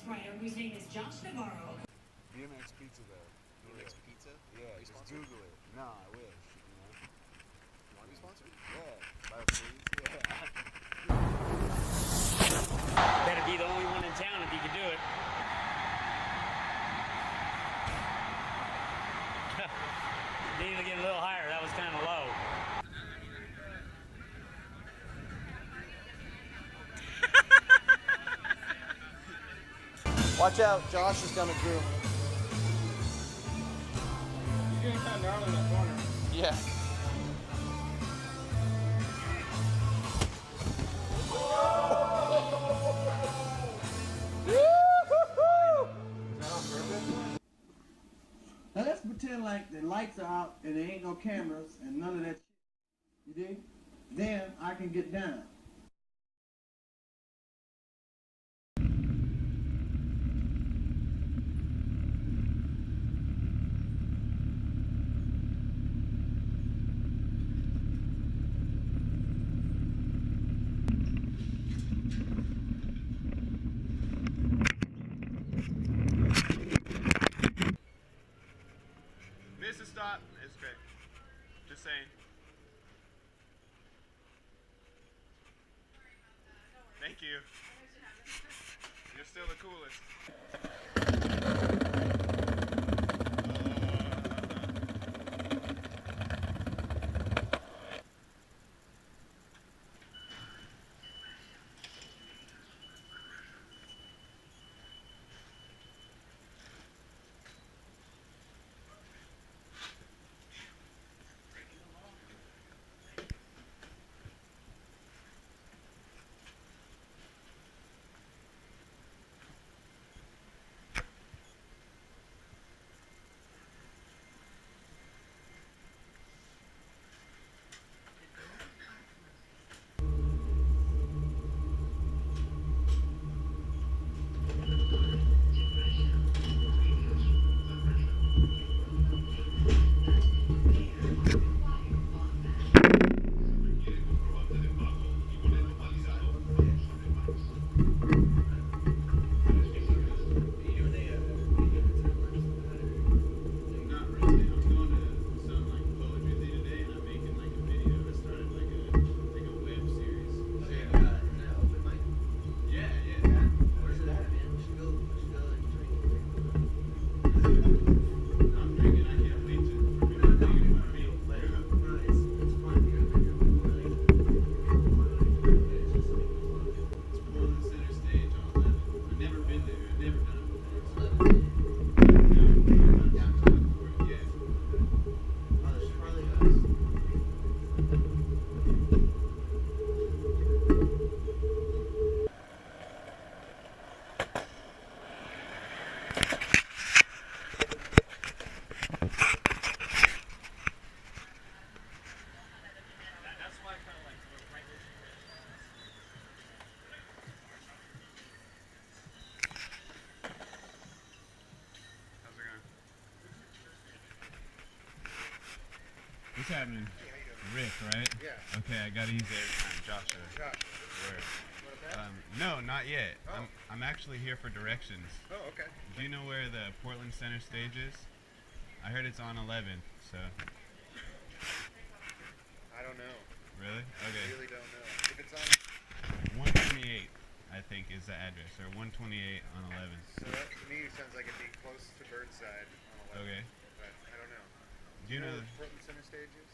BMX rider whose name is Josh Navarro. BMX pizza though. BMX pizza? Yeah, Are you just sponsored? Google it. Nah, I wish. You know? You want to be sponsored? Yeah. By a police. Yeah. Better be the only one in town if you can do it. Needed to get a little higher. That was kind of low. Watch out, Josh is coming through. You're getting kind of gnarly in that corner. Yeah. Now let's pretend like the lights are out and there ain't no cameras and none of that shit. You dig? Then I can get down. Miss a stop. It's okay. Just saying. Thank you. You're still the coolest. What's happening? Rick, right? Yeah. Okay, I gotta use it every time. Joshua. Josh. Word. Want a pen? No, not yet. Oh. I'm actually here for directions. Oh, okay. Do you know where the Portland Center stage is? I heard it's on 11th, so. I don't know. Really? I Okay. really don't know. If it's on, 128, I think, is the address, or 128 on 11th. so that to me sounds like it'd be close to Burnside on 11. Okay. But I don't know. Do you know? where the Portland Center stage is?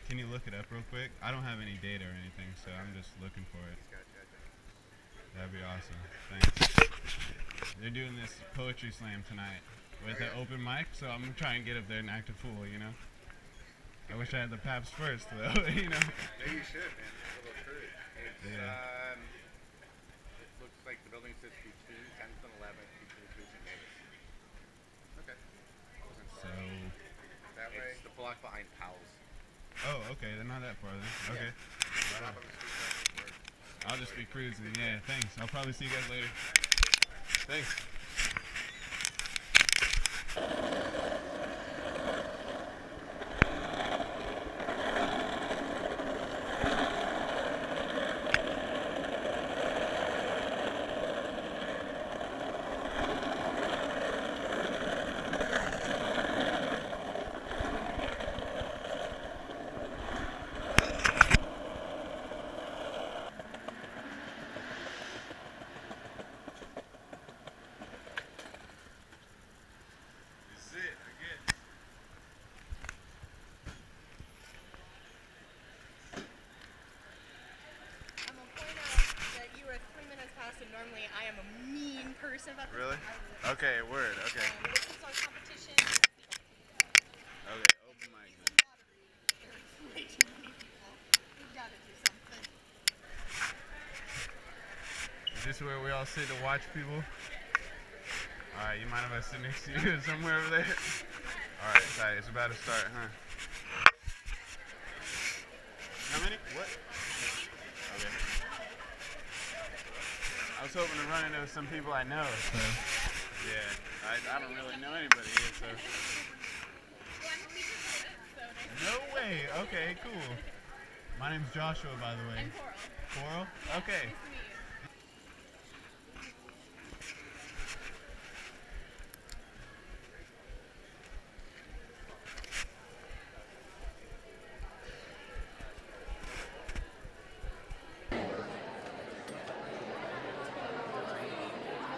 Can you look it up real quick? I don't have any data or anything, so I'm just looking for it. Gotcha, I think. That'd be awesome. Thanks. They're doing this poetry slam tonight with an open mic, so I'm gonna try and get up there and act a fool, you know? I wish I had the paps first, though, you know? Maybe you should, man. A little courage. It's, Yeah. it looks like the building sits between 10th and 11th, between Booth and Davis. Okay. So, That way. It's the block behind Powell's. oh, okay, they're not that far then. Okay. Top of the street right where- I'll just be cruising. Yeah, thanks. I'll probably see you guys later. Thanks. I am a mean person about this. Really? I will. Okay, word. Okay. This is our competition. Okay, open mic. There's way too many people. We've got to do something. Is this where we all sit to watch people? Alright, you mind if I sit next to you somewhere over there? Alright, tight. It's about to start, huh? How many? What? Okay. I was hoping to run into some people I know, so yeah. I don't really know anybody here, so. Well, I'm a featured poet, so nice. No way! Okay, cool. My name's Joshua, by the way. I'm Coral. Coral? Okay. Nice to meet you.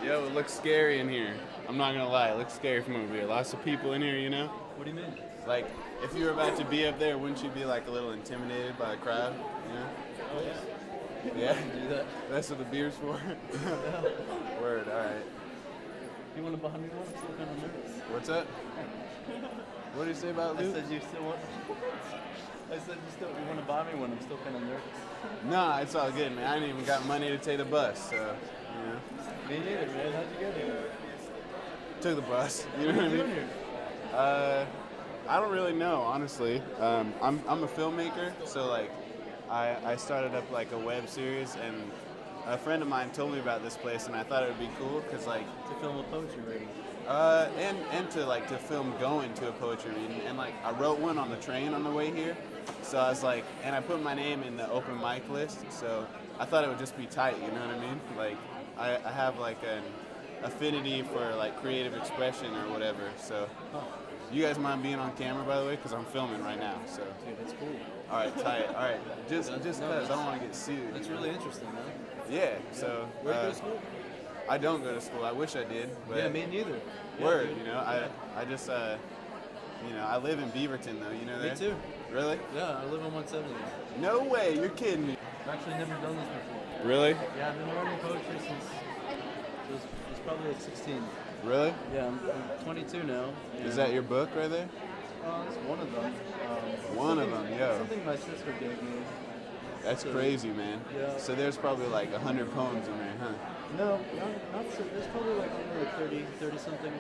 Yo, it looks scary in here. I'm not gonna lie, it looks scary from over here. Lots of people in here, you know? What do you mean? Like, if you were about to be up there, wouldn't you be like a little intimidated by the crowd? You know? Oh yeah. Yeah? Do that. That's what the beer's for? Word, alright. You want to buy me one? I'm still kind of nervous. What's up? What did you say about I Luke? said you still want. I said you want to buy me one. I'm still kind of nervous. Nah, it's all good, man. I didn't even got money to take the bus, so, you know. Me neither, man. How'd you get here? Took the bus. You know What what I are you mean? doing here? I don't really know, honestly. I'm a filmmaker, so like I started up like a web series, and a friend of mine told me about this place, and I thought it would be cool because like To film a poetry reading. and to film going to a poetry reading, and like I wrote one on the train on the way here, so I was like, and I put my name in the open mic list, so I thought it would just be tight, you know what I mean? Like I have like an affinity for like creative expression or whatever, so. You guys mind being on camera, by the way, because I'm filming right now. So. Dude, that's cool. All right, tight. All right, just because I don't want to get sued. That's really interesting, man. Yeah. So. Where do you go to school? I don't go to school. I wish I did. But Yeah, me neither. Word, Yeah, you know, I just you know, I live in Beaverton though. You know Me that? too. Really? Yeah, I live on 170. No way. You're kidding me. I've actually never done this before. Really? Yeah, I've been writing poetry since it was probably like 16. Really? Yeah, I'm 22 now. Is that your book right there? It's one of them. One of them, yo. Something my sister gave me. That's crazy, man. Yeah. So there's probably like 100 poems in there, huh? No, not so. There's probably like only like 30 something.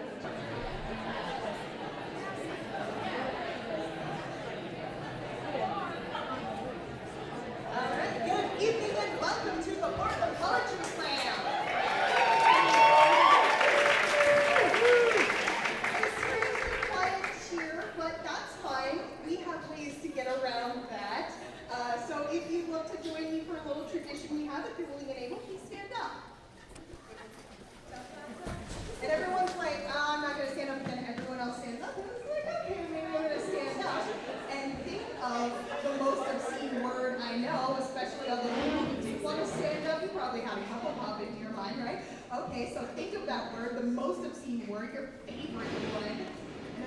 Alright, good evening and welcome to the Portland Poetry Slam. It's pretty quiet here, but that's fine. We have ways to get around that. So if you'd love to join me for a little tradition we have, if you're willing and able, please stand up. And everyone's like, oh, I'm not going to stand up, and then everyone else stands up. And it's like, okay, maybe I'm going to stand up. And think of the most obscene word I know, especially all the people who do want to stand up. You probably have a couple pop into your mind, right? Okay, so think of that word, the most obscene word, your favorite one. And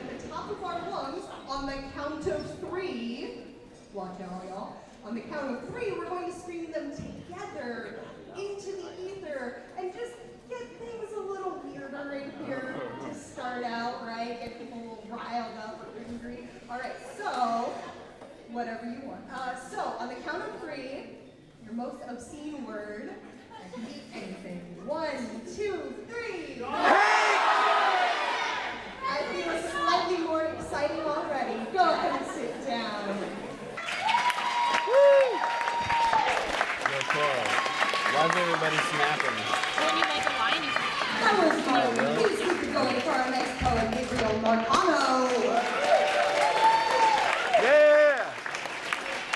at the top of our lungs, on the count of 3, watch out, y'all. On the count of 3, we're going to scream them together into the ether and just get things a little weirder right here to start out, right? Get people a little riled up or angry. All right, so whatever you want. So on the count of 3, your most obscene word, that can be anything. 1, 2, 3. I feel slightly more exciting already. Go ahead and sit down. Yo, Coral. Why's everybody snapping? When you make a line, you That was fun. Please keep it going for our next poet, Gabriel Marcano. Yeah!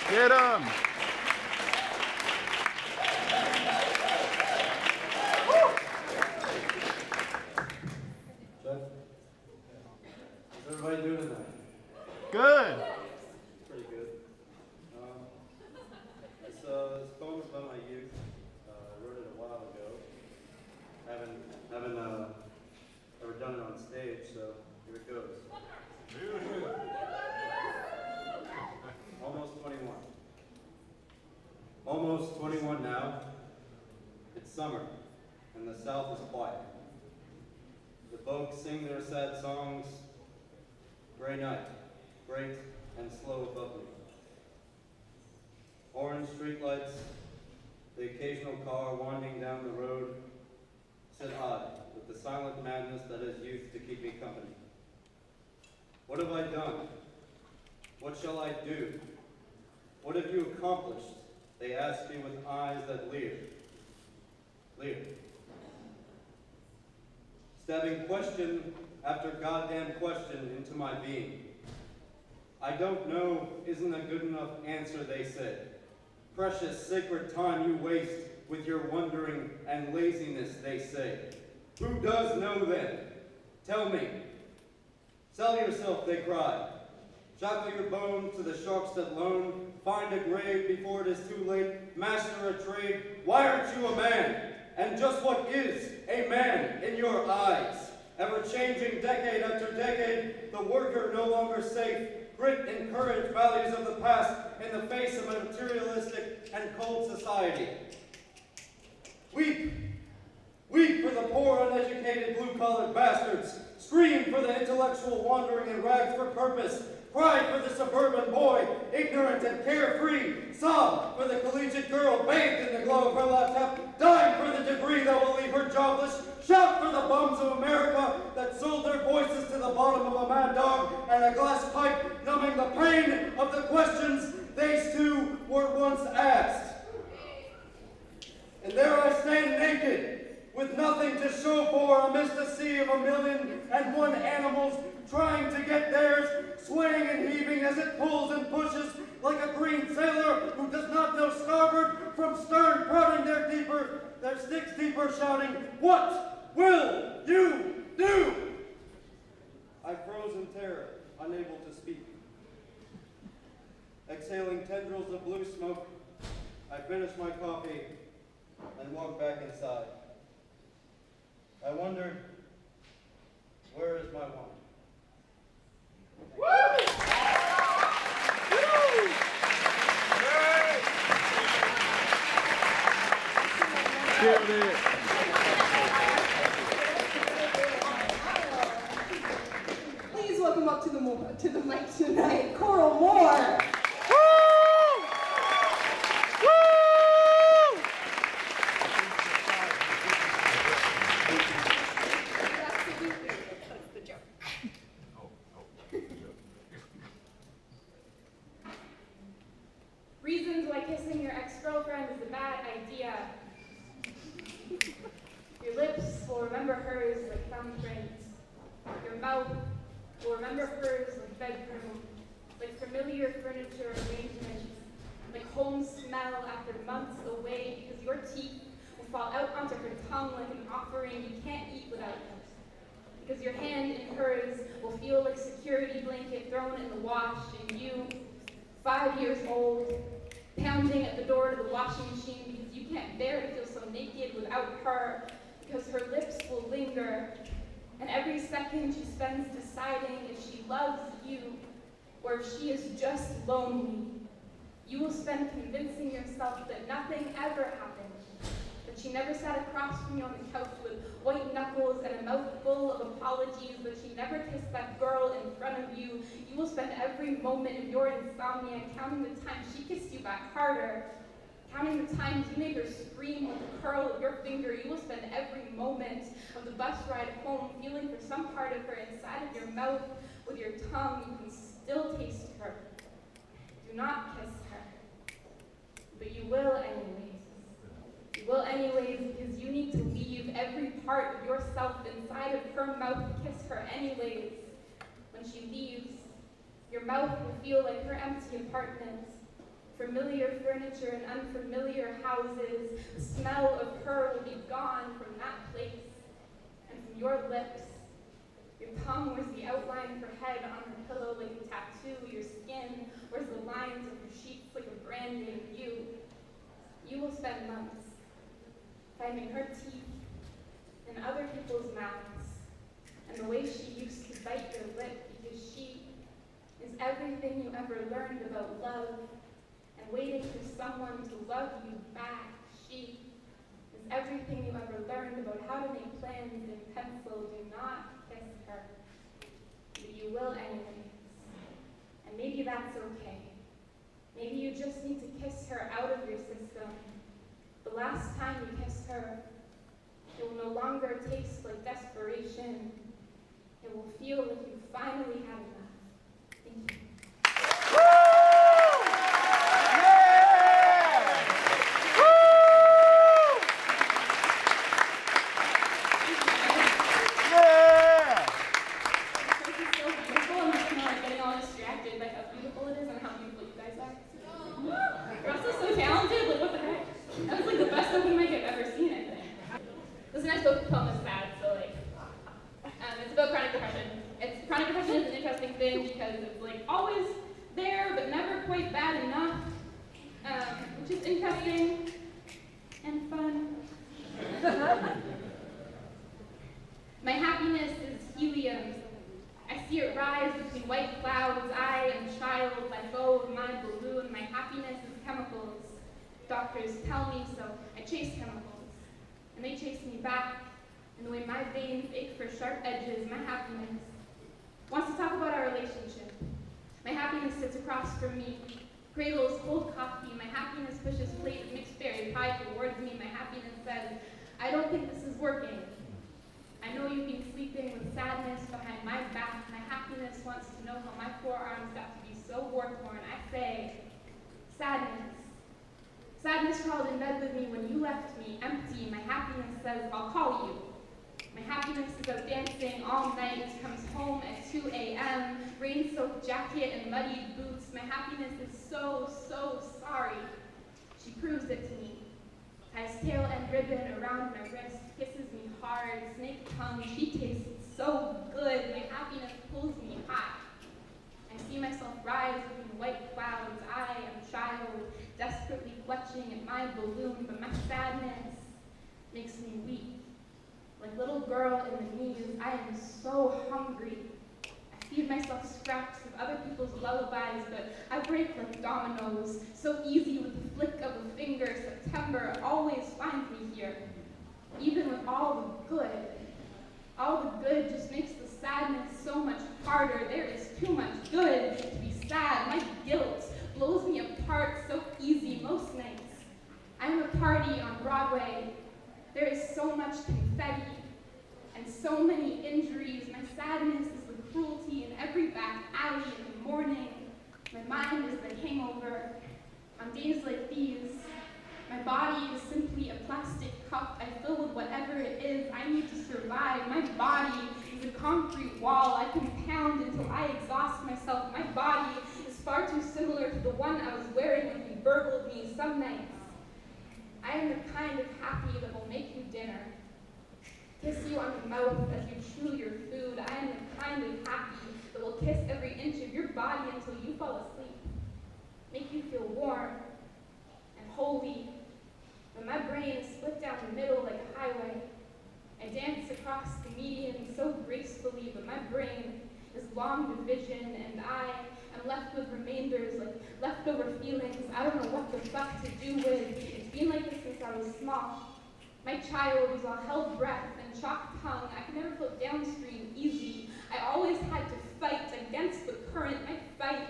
Get 'em! How's everybody doing tonight? Good! Pretty good. This poem is about my youth. I wrote it a while ago. Haven't ever done it on stage, so here it goes. Almost 21. Almost 21 now. It's summer, and and the South is quiet. The folks sing their sad songs, gray night, great and slow above me. Orange streetlights, the occasional car winding down the road, sit I with the silent madness that is youth to keep me company. What have I done? What shall I do? What have you accomplished? They ask me with eyes that leer. Leer. Stabbing question after goddamn question into my being. I don't know isn't a good enough answer, they said. Precious, sacred time you waste with your wondering and laziness, they say. Who does know then? Tell me. Sell yourself, they cry. Shackle your bones to the sharks that loan. Find a grave before it is too late. Master a trade. Why aren't you a man? And just what is a man in your eyes? Ever-changing decade after decade, the worker no longer safe. Grit and courage, values of the past, in the face of a materialistic and cold society. Weep. Weep for the poor, uneducated, blue-collared bastards. Scream for the intellectual wandering in rags for purpose. Cry for the suburban boy, ignorant and carefree. Sob for the collegiate girl, bathed in the glow of her laptop, dying for the debris that will leave her jobless. Shout for the bums of America that sold their voices to the bottom of a mad dog and a glass pipe, numbing the pain of the questions they too were once asked. And there I stand naked, with nothing to show for amidst a sea of 1,000,001 animals trying to get theirs, swaying and heaving as it pulls and pushes like a green sailor who does not know starboard from stern, prodding their sticks deeper, shouting, "What will you do?" I froze in terror, unable to speak. Exhaling tendrils of blue smoke, I finished my coffee and walked back inside. I wondered, where is my wine? Killed it. Please welcome up to the mic tonight, Coral Moore. Reasons why kissing your ex-girlfriend is a bad idea. Your lips will remember hers like thumbprints. Your mouth will remember hers like bedroom, like familiar furniture arrangements, like home smell after months away because your teeth will fall out onto her tongue like an offering you can't eat without them. Because your hand in hers will feel like a security blanket thrown in the wash and you, 5 years old, pounding at the door to the washing machine because you can't bear to feel so naked without her, because her lips will linger, and every second she spends deciding if she loves you or if she is just lonely. You will spend convincing yourself that nothing ever happened, that she never sat across from you on the couch with white knuckles and a mouthful of apologies, that she never kissed that girl in front of you. You will spend every moment of your insomnia counting the times she kissed you back harder, counting the times you made her scream with the curl of your finger. You will spend every moment of the bus ride home feeling for some part of her inside of your mouth with your tongue. You can still taste her. Do not kiss her. But you will anyways. You will anyways because you need to leave every part of yourself inside of her mouth to kiss her anyways. When she leaves, your mouth will feel like her empty apartment. Familiar furniture and unfamiliar houses. The smell of her will be gone from that place. And from your lips, your tongue wears the outline of her head on her pillow like a tattoo. Your skin wears the lines of her sheets like a branding. You will spend months finding her teeth in other people's mouths and the way she used to bite your lip, because she is everything you ever learned about love and waiting for someone to love you back. She is everything you ever learned about how to make plans in pencil. Do not kiss her. But you will anyways. And maybe that's okay. Maybe you just need to kiss her out of your system. The last time you kissed her, it will no longer taste like desperation. It will feel like you finally had enough. Thank you. Because it's like always there, but never quite bad enough, which is interesting and fun. My happiness is helium. I see it rise between white clouds. I am child, let go of my balloon. My happiness is chemicals. Doctors tell me so. I chase chemicals, and they chase me back. And the way my veins ache for sharp edges, my happiness wants to talk about our relationship. My happiness sits across from me, cradles cold coffee. My happiness pushes plate of mixed berry pie towards me. My happiness says, I don't think this is working. I know you've been sleeping with sadness behind my back. My happiness wants to know how my forearms got to be so war-torn. I say, sadness. Sadness crawled in bed with me when you left me empty. My happiness says, I'll call you. My happiness is out dancing all night, comes home at 2 a.m., rain-soaked jacket and muddied boots. My happiness is so, so sorry. She proves it to me. Ties tail and ribbon around my wrist, kisses me hard, snake tongue. She tastes so good. My happiness pulls me high. I see myself rise between white clouds. I am child, desperately clutching at my balloon, but my sadness makes me weak. Like little girl in the knees, I am so hungry. I feed myself scraps of other people's lullabies, but I break like dominoes, so easy with the flick of a finger. September always finds me here, even with all the good. All the good just makes the sadness so much harder. There is too much good to be sad. My guilt blows me apart so easy most nights. I am a party on Broadway. There is so much confetti and so many injuries. My sadness is the cruelty in every back alley in the morning. My mind is the hangover. On days like these, my body is simply a plastic cup I fill with whatever it is I need to survive. My body is a concrete wall I can pound until I exhaust myself. My body is far too similar to the one I was wearing when you burgled me some nights. I am the kind of happy that will make you dinner, kiss you on the mouth as you chew your food. I am the kind of happy that will kiss every inch of your body until you fall asleep, make you feel warm and holy. When my brain is split down the middle like a highway, I dance across the median so gracefully, but my brain is long division, and I am left with remainders like leftover feelings I don't know what the fuck to do with. It's been like this since I was small. My child was all held breath and chalk tongue. I could never float downstream easy. I always had to fight against the current. My fight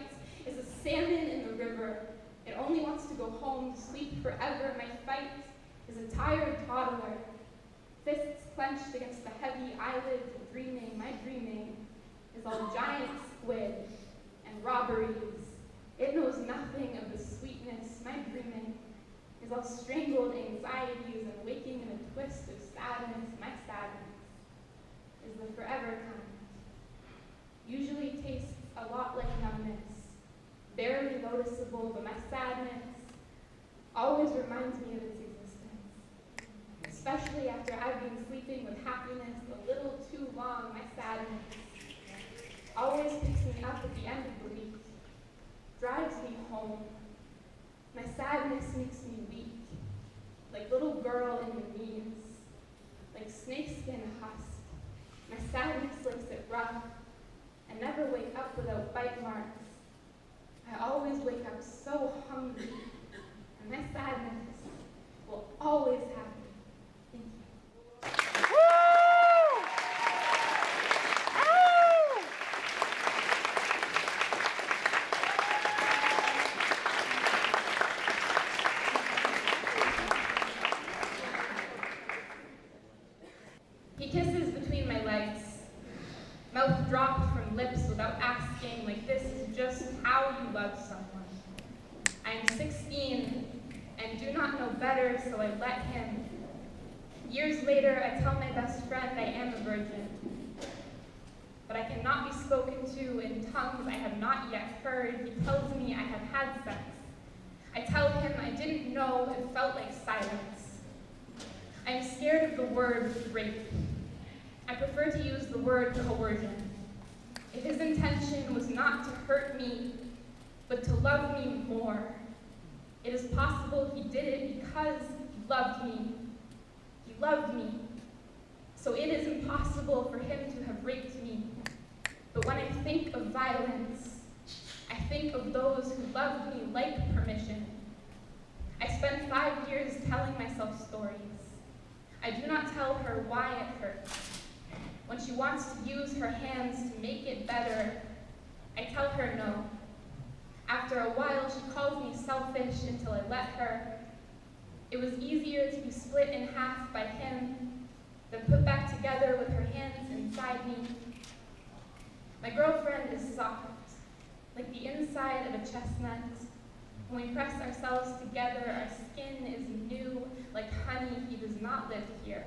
is a salmon in the river. It only wants to go home to sleep forever. My fight is a tired toddler, fists clenched against the heavy eyelids of dreaming. My dreaming is all giant squid and robberies. It knows nothing of the sweetness. My dreaming is all strangled anxieties and waking in a twist of sadness. My sadness is the forever kind. Usually tastes a lot like numbness, barely noticeable, but my sadness always reminds me of its existence. Especially after I've been sleeping with happiness a little too long, my sadness always picks me up at the end of the week, drives me home. My sadness makes me weak, like little girl in the knees, like snakeskin husk. My sadness likes it rough, and never wake up without bite marks. I always wake up so hungry, and my sadness will always have me legs. Mouth dropped from lips without asking, like this is just how you love someone. I am 16 and do not know better, so I let him. Years later, I tell my best friend I am a virgin, but I cannot be spoken to in tongues I have not yet heard. He tells me I have had sex. I tell him I didn't know, it felt like silence. I am scared of the word rape. I prefer to use the word coercion. If his intention was not to hurt me, but to love me more, it is possible he did it because he loved me. He loved me. So it is impossible for him to have raped me. But when I think of violence, I think of those who loved me like permission. I spent 5 years telling myself stories. I do not tell her why it hurts. When she wants to use her hands to make it better, I tell her no. After a while, she calls me selfish until I let her. It was easier to be split in half by him than put back together with her hands inside me. My girlfriend is soft, like the inside of a chestnut. When we press ourselves together, our skin is new, like honey. He does not live here.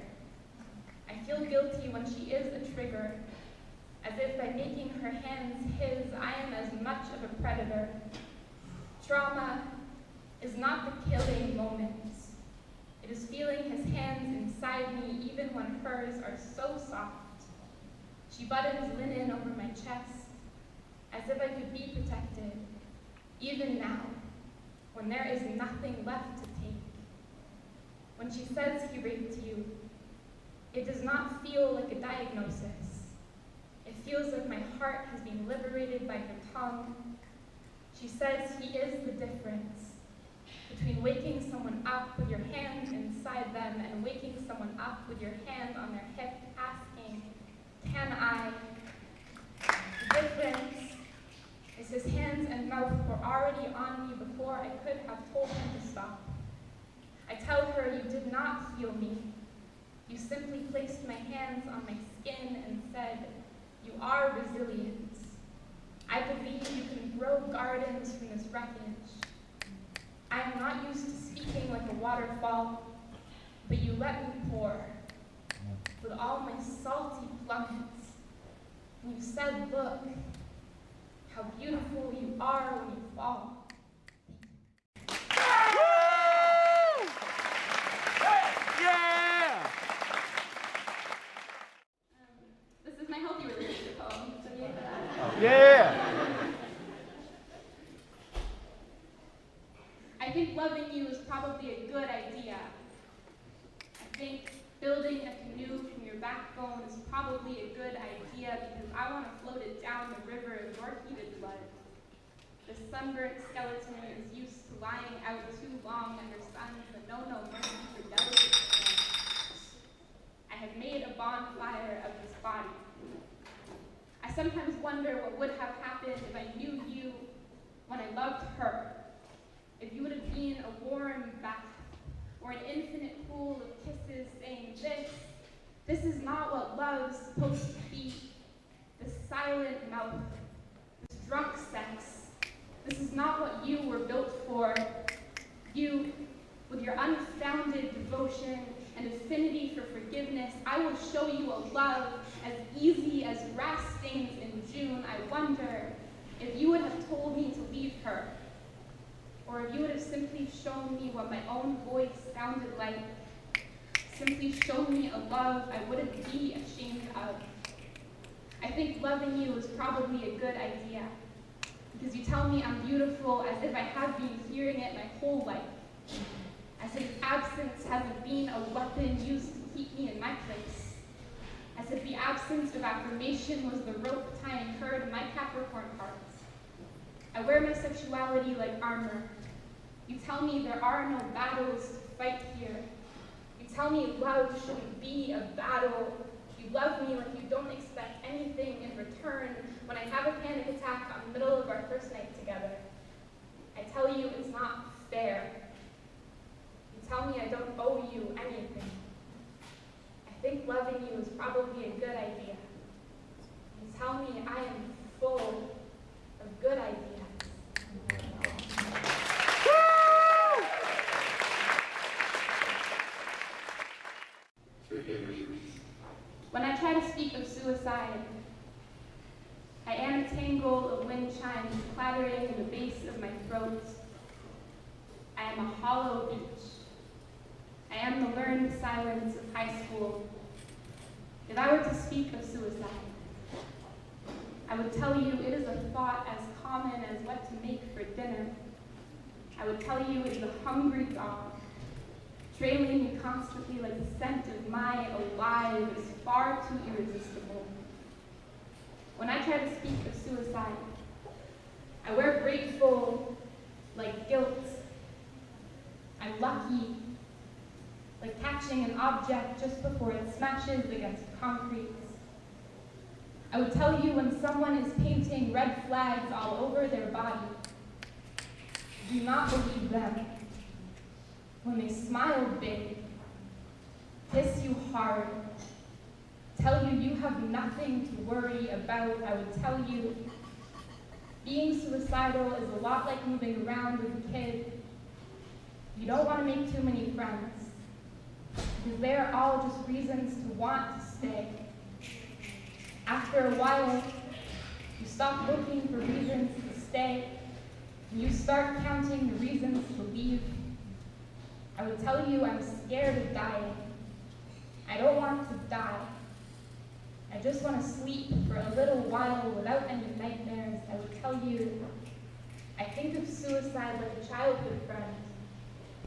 I feel guilty when she is a trigger, as if by making her hands his, I am as much of a predator. Trauma is not the killing moments. It is feeling his hands inside me even when hers are so soft. She buttons linen over my chest, as if I could be protected, even now, when there is nothing left to take. When she says he raped you, it does not feel like a diagnosis. It feels like my heart has been liberated by her tongue. She says he is the difference between waking someone up with your hand inside them and waking someone up with your hand on their hip, asking, can I? The difference is his hands and mouth were already on me before I could have told him to stop. I tell her, you did not heal me. You simply placed my hands on my skin and said, you are resilient. I believe you can grow gardens from this wreckage. I am not used to speaking like a waterfall, but you let me pour with all my salty plummets. And you said, look, how beautiful you are when you fall. Yeah! This is my healthy relationship poem. So Yeah! I think loving you is probably a good idea. I think building a canoe from your backbone is probably a good idea because I want to float it down the river of your heated blood. The sunburnt skeleton is used to lying out too long under suns that know no mercy for delicate skin. I have made a bonfire of this body. I sometimes wonder what would have happened if I knew you when I loved her. If you would have been a warm bath or an infinite pool of kisses saying this is not what love's supposed to be. This silent mouth, this drunk sex, this is not what you were built for. You, with your unfounded devotion and affinity for forgiveness, I will show you a love as easy as grass stains in June. I wonder if you would have told me to leave her, or if you would have simply shown me what my own voice sounded like, simply shown me a love I wouldn't be ashamed of. I think loving you is probably a good idea, because you tell me I'm beautiful as if I have been hearing it my whole life, as if absence hasn't been a weapon used to keep me in my place, as if the absence of affirmation was the rope tying her to my Capricorn parts. I wear my sexuality like armor. You tell me there are no battles to fight here. You tell me love shouldn't be a battle. You love me like you don't expect anything in return when I have a panic attack on the middle of our first night together. I tell you it's not fair. You tell me I don't owe you anything. I think loving you is probably a good idea. try to speak of suicide, I am a tangle of wind chimes clattering in the base of my throat. I am a hollow beach. I am the learned silence of high school. If I were to speak of suicide, I would tell you it is a thought as common as what to make for dinner. I would tell you it is a hungry dog, trailing me constantly like the scent of my alive is far too irresistible. When I try to speak of suicide, I wear grateful like guilt. I'm lucky, like catching an object just before it smashes against concrete. I would tell you when someone is painting red flags all over their body, do not believe them. When they smile big, kiss you hard, tell you you have nothing to worry about, I would tell you being suicidal is a lot like moving around as a kid. You don't want to make too many friends, because they are all just reasons to want to stay. After a while, you stop looking for reasons to stay, and you start counting the reasons to leave. I would tell you I'm scared of dying. I don't want to die. I just want to sleep for a little while without any nightmares. I would tell you I think of suicide like a childhood friend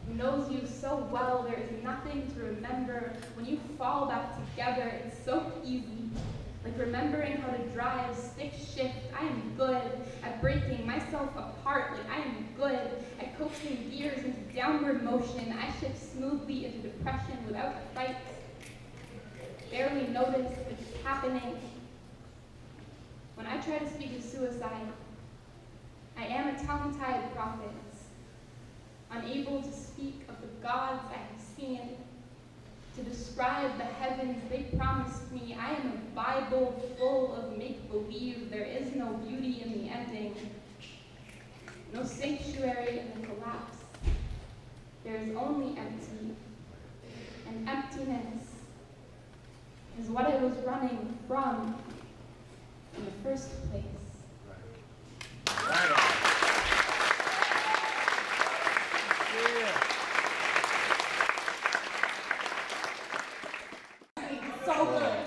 who knows you so well there is nothing to remember. When you fall back together, it's so easy. Like remembering how to drive stick shift. I am good at breaking myself apart. Like I am good at coaxing gears into downward motion. I shift smoothly into depression without a fight. Barely notice it's happening. When I try to speak of suicide, I am a tongue-tied prophet, unable to speak of the gods I have seen, to describe the heavens they promised me. I am a Bible full of make-believe. There is no beauty in the ending, no sanctuary in the collapse. There is only empty, and emptiness is what I was running from in the first place. So good.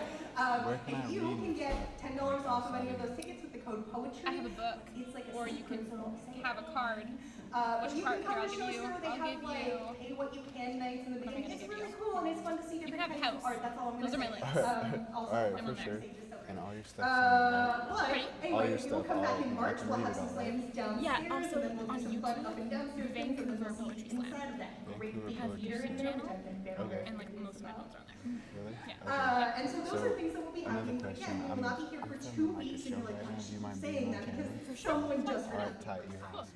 If you can get $10 off of any of those tickets with the code poetry, I have a book, it's like a or you can personal have a card. But you card? can come Here, to show us they I'll have give like you. pay what you can nights in the beginning. gonna It's give really you. cool and it's fun to see You different can have a kinds of house. art. That's all I'm Those are gonna my say. links. Also, Alright, I'm for on sure. backstage, just so And all your but stuff's on anyway, All your we'll stuff, come back in I March. can We'll read have it some all. slams downstairs. Yeah, also and then we'll on do some fun YouTube, up and downstairs things, and Vancouver then we'll see Poetry inside of that great Vancouver big Poetry theater in there, which Slam. I've been very, Okay. very And like familiar most of my with. notes are on there. Really? Yeah. Okay. And so those So, are things that will be another happening. But question. again, we will not be here for 2 like a weeks, and show you're like, right why now. is Do you she mind saying being that? on Because camera? someone just Alright, tight. You have some.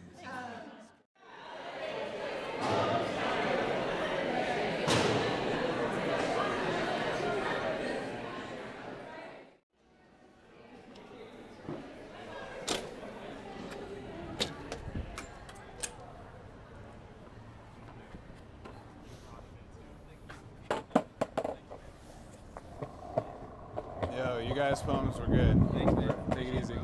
Yo, you guys' poems were good. Thanks, man. Take it easy.